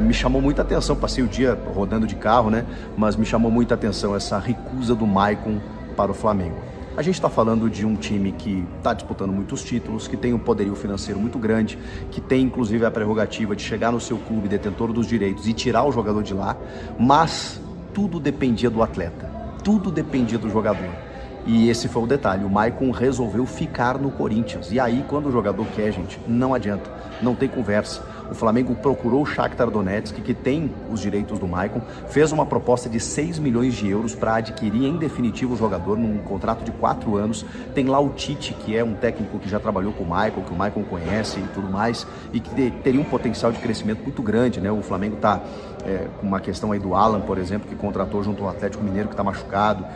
Me chamou muita atenção, passei o dia rodando de carro, né? Mas me chamou muita atenção essa recusa do Maicon para o Flamengo. A gente está falando de um time que está disputando muitos títulos, que tem um poderio financeiro muito grande, que tem inclusive a prerrogativa de chegar no seu clube detentor dos direitos e tirar o jogador de lá, mas tudo dependia do atleta, tudo dependia do jogador. E esse foi o detalhe, o Maicon resolveu ficar no Corinthians. E aí, quando o jogador quer, gente, não adianta, não tem conversa. O Flamengo procurou o Shakhtar Donetsk, que tem os direitos do Maicon, fez uma proposta de 6 milhões de euros para adquirir em definitivo o jogador num contrato de 4 anos. Tem lá o Tite, que é um técnico que já trabalhou com o Maicon, que o Maicon conhece e tudo mais, e que teria um potencial de crescimento muito grande, né? O Flamengo está com uma questão aí do Alan, por exemplo, que contratou junto ao Atlético Mineiro, que está machucado.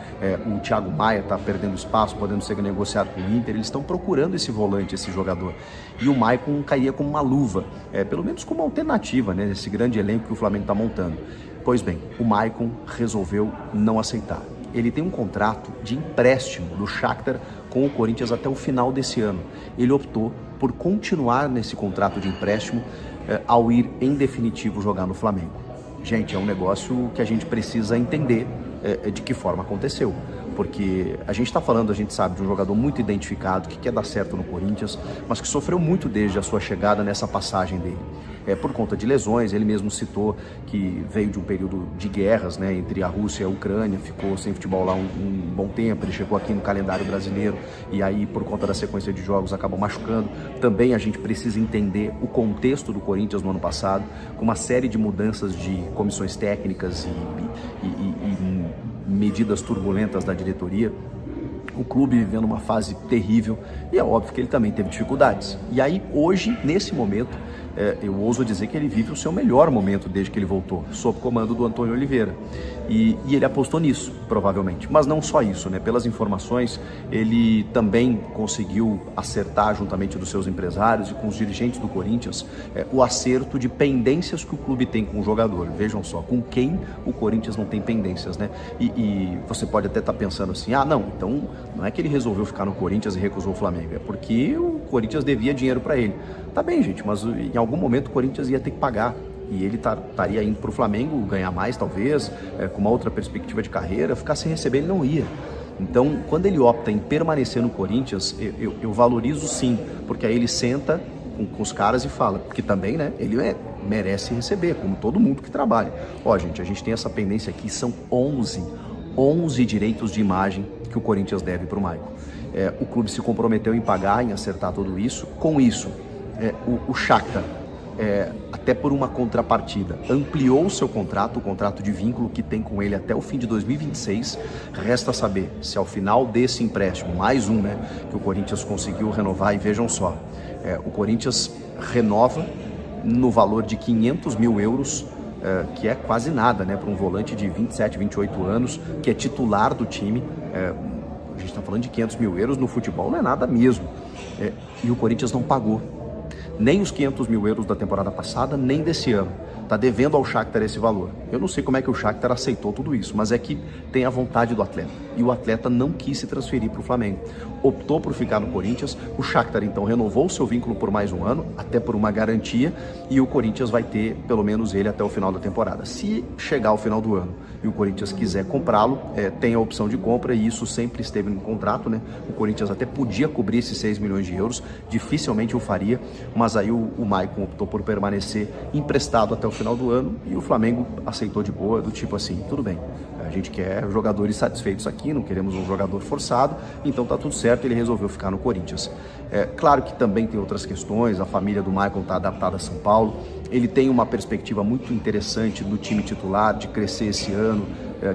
O Thiago Maia está perdendo espaço, podendo ser negociado com o Inter. Eles estão procurando esse volante, esse jogador. E o Maicon caía como uma luva, pelo menos como alternativa, né, nesse grande elenco que o Flamengo está montando. Pois bem, o Maicon resolveu não aceitar. Ele tem um contrato de empréstimo do Shakhtar com o Corinthians até o final desse ano. Ele optou por continuar nesse contrato de empréstimo ao ir em definitivo jogar no Flamengo. Gente, é um negócio que a gente precisa entender de que forma aconteceu. Porque a gente está falando, a gente sabe, de um jogador muito identificado, que quer dar certo no Corinthians, mas que sofreu muito desde a sua chegada nessa passagem dele. Por conta de lesões, ele mesmo citou que veio de um período de guerras, né, entre a Rússia e a Ucrânia, ficou sem futebol lá um bom tempo, ele chegou aqui no calendário brasileiro e aí, por conta da sequência de jogos, acabou machucando. Também a gente precisa entender o contexto do Corinthians no ano passado, com uma série de mudanças de comissões técnicas e medidas turbulentas da diretoria, o clube vivendo uma fase terrível, e é óbvio que ele também teve dificuldades. E aí hoje, nesse momento, eu ouso dizer que ele vive o seu melhor momento desde que ele voltou, sob comando do Antônio Oliveira. E ele apostou nisso, provavelmente. Mas não só isso, né? Pelas informações, ele também conseguiu acertar, juntamente dos seus empresários e com os dirigentes do Corinthians, o acerto de pendências que o clube tem com o jogador. Vejam só, com quem o Corinthians não tem pendências, né? E você pode até estar pensando assim, não, então não é que ele resolveu ficar no Corinthians e recusou o Flamengo, é porque o Corinthians devia dinheiro para ele. Tá bem, gente, mas em algum momento o Corinthians ia ter que pagar. E ele estaria indo para o Flamengo ganhar mais, talvez, com uma outra perspectiva de carreira, ficar sem receber ele não ia. Então, quando ele opta em permanecer no Corinthians, eu valorizo sim, porque aí ele senta com os caras e fala, que também, né, ele merece receber, como todo mundo que trabalha. Gente, a gente tem essa pendência aqui, são 11 direitos de imagem que o Corinthians deve para o Maicon. O clube se comprometeu em pagar, em acertar tudo isso. Com isso, o Shakhtar, até por uma contrapartida, ampliou o seu contrato, o contrato de vínculo que tem com ele até o fim de 2026. Resta saber se ao final desse empréstimo, mais um, né, que o Corinthians conseguiu renovar, e vejam só, o Corinthians renova no valor de 500 mil euros, que é quase nada, né, para um volante de 27, 28 anos, que é titular do time. A gente está falando de 500 mil euros no futebol, não é nada mesmo. E o Corinthians não pagou nem os 500 mil euros da temporada passada, nem desse ano. Está devendo ao Shakhtar esse valor. Eu não sei como é que o Shakhtar aceitou tudo isso, mas é que tem a vontade do atleta. E o atleta não quis se transferir para o Flamengo. Optou por ficar no Corinthians. O Shakhtar, então, renovou o seu vínculo por mais um ano, até por uma garantia, e o Corinthians vai ter, pelo menos ele, até o final da temporada. Se chegar ao final do ano e o Corinthians quiser comprá-lo, tem a opção de compra, e isso sempre esteve no contrato, né? O Corinthians até podia cobrir esses 6 milhões de euros, dificilmente o faria, mas aí o Maicon optou por permanecer emprestado até o final do ano, e o Flamengo aceitou de boa, do tipo assim, tudo bem, a gente quer jogadores satisfeitos aqui, não queremos um jogador forçado, então tá tudo certo, ele resolveu ficar no Corinthians. Claro que também tem outras questões, a família do Maicon está adaptada a São Paulo, ele tem uma perspectiva muito interessante no time titular, de crescer esse ano,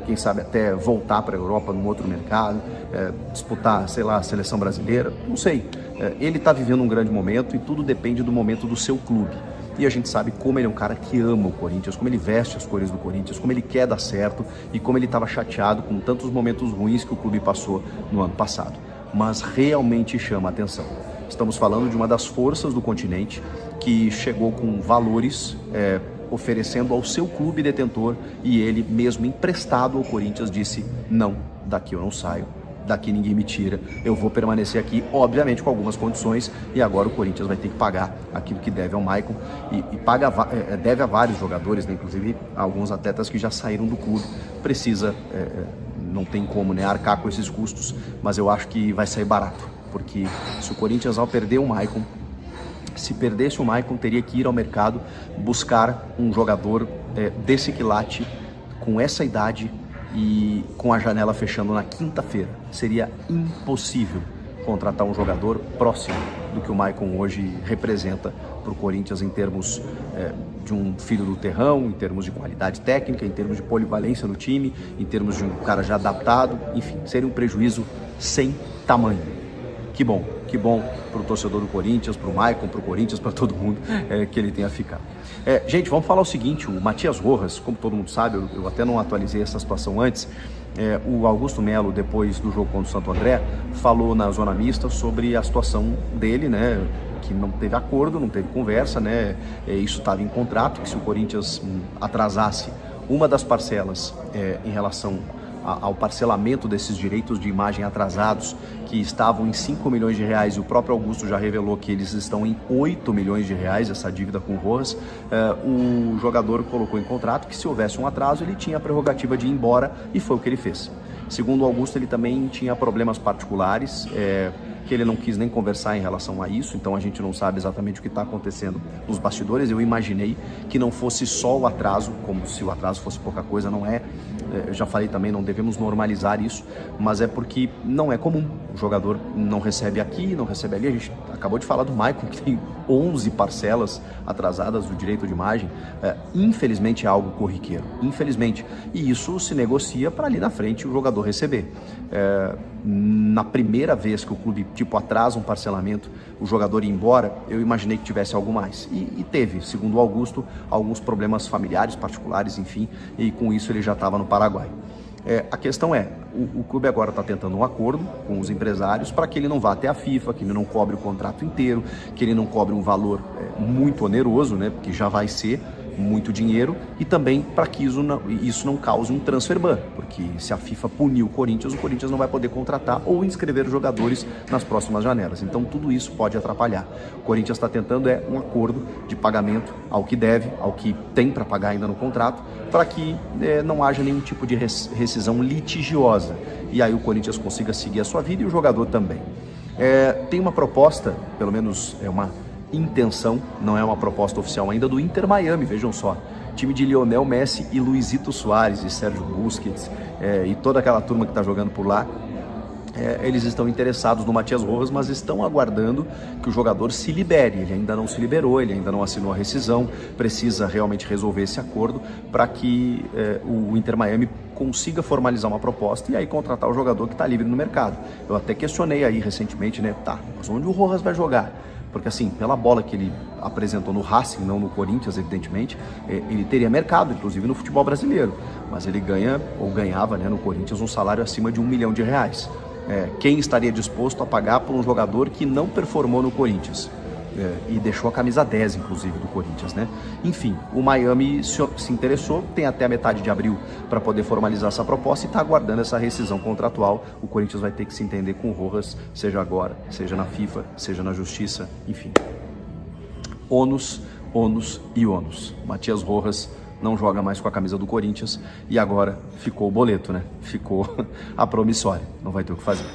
quem sabe até voltar para a Europa num outro mercado, disputar, sei lá, a seleção brasileira, não sei. Ele está vivendo um grande momento e tudo depende do momento do seu clube. E a gente sabe como ele é um cara que ama o Corinthians, como ele veste as cores do Corinthians, como ele quer dar certo e como ele estava chateado com tantos momentos ruins que o clube passou no ano passado. Mas realmente chama a atenção. Estamos falando de uma das forças do continente que chegou com valores oferecendo ao seu clube detentor, e ele mesmo emprestado ao Corinthians disse, não, daqui eu não saio, daqui ninguém me tira, eu vou permanecer aqui, obviamente com algumas condições, e agora o Corinthians vai ter que pagar aquilo que deve ao Maicon, e deve a vários jogadores, né? Inclusive alguns atletas que já saíram do clube, precisa, não tem como, né, arcar com esses custos, mas eu acho que vai sair barato, porque se o Corinthians, ao perder o Maicon, se perdesse o Maicon, teria que ir ao mercado buscar um jogador desse quilate, com essa idade e com a janela fechando na quinta-feira. Seria impossível contratar um jogador próximo do que o Maicon hoje representa para o Corinthians em termos de um filho do terrão, em termos de qualidade técnica, em termos de polivalência no time, em termos de um cara já adaptado, enfim, seria um prejuízo sem tamanho. Que bom para o torcedor do Corinthians, para o Maicon, para o Corinthians, para todo mundo que ele tenha ficado. Gente, vamos falar o seguinte, o Matias Rojas, como todo mundo sabe, eu até não atualizei essa situação antes, o Augusto Melo, depois do jogo contra o Santo André, falou na zona mista sobre a situação dele, né, que não teve acordo, não teve conversa, né, isso estava em contrato, que se o Corinthians atrasasse uma das parcelas em relação ao parcelamento desses direitos de imagem atrasados, que estavam em 5 milhões de reais, e o próprio Augusto já revelou que eles estão em 8 milhões de reais, essa dívida com o Rojas, o jogador colocou em contrato que se houvesse um atraso, ele tinha a prerrogativa de ir embora, e foi o que ele fez. Segundo o Augusto, ele também tinha problemas particulares, que ele não quis nem conversar em relação a isso, então a gente não sabe exatamente o que está acontecendo nos bastidores. Eu imaginei que não fosse só o atraso, como se o atraso fosse pouca coisa, não é. Eu já falei também, não devemos normalizar isso, mas é porque não é comum. O jogador não recebe aqui, não recebe ali. A gente acabou de falar do Maicon, que tem 11 parcelas atrasadas do direito de imagem. Infelizmente é algo corriqueiro, infelizmente. E isso se negocia para ali na frente o jogador receber. Na primeira vez que o clube atrasa um parcelamento, o jogador ir embora, eu imaginei que tivesse algo mais. E teve, segundo o Augusto, alguns problemas familiares, particulares, enfim, e com isso ele já estava no Paraguai. A questão é, o clube agora está tentando um acordo com os empresários para que ele não vá até a FIFA, que ele não cobre o contrato inteiro, que ele não cobre um valor muito oneroso, né, porque já vai ser muito dinheiro, e também para que isso não cause um transfer ban, porque se a FIFA punir o Corinthians não vai poder contratar ou inscrever jogadores nas próximas janelas. Então tudo isso pode atrapalhar. O Corinthians está tentando um acordo de pagamento ao que deve, ao que tem para pagar ainda no contrato, para que não haja nenhum tipo de rescisão litigiosa, e aí o Corinthians consiga seguir a sua vida e o jogador também. Tem uma proposta, pelo menos uma intenção, não é uma proposta oficial ainda, do Inter Miami, vejam só, time de Lionel Messi e Luizito Soares e Sérgio Busquets e toda aquela turma que está jogando por lá. Eles estão interessados no Matias Rojas, mas estão aguardando que o jogador se libere. Ele ainda não se liberou, ele ainda não assinou a rescisão, precisa realmente resolver esse acordo para que o Inter Miami consiga formalizar uma proposta e aí contratar o jogador que está livre no mercado. Eu até questionei aí recentemente, né, mas onde o Rojas vai jogar? Porque assim, pela bola que ele apresentou no Racing, não no Corinthians, evidentemente, ele teria mercado, inclusive no futebol brasileiro, mas ele ganhava, né, no Corinthians um salário acima de 1 milhão de reais. Quem estaria disposto a pagar por um jogador que não performou no Corinthians? E deixou a camisa 10, inclusive, do Corinthians, né? Enfim, o Miami se interessou, tem até a metade de abril para poder formalizar essa proposta e está aguardando essa rescisão contratual. O Corinthians vai ter que se entender com o Rojas, seja agora, seja na FIFA, seja na Justiça, enfim. Ônus e ônus. Matias Rojas não joga mais com a camisa do Corinthians e agora ficou o boleto, né? Ficou a promissória, não vai ter o que fazer.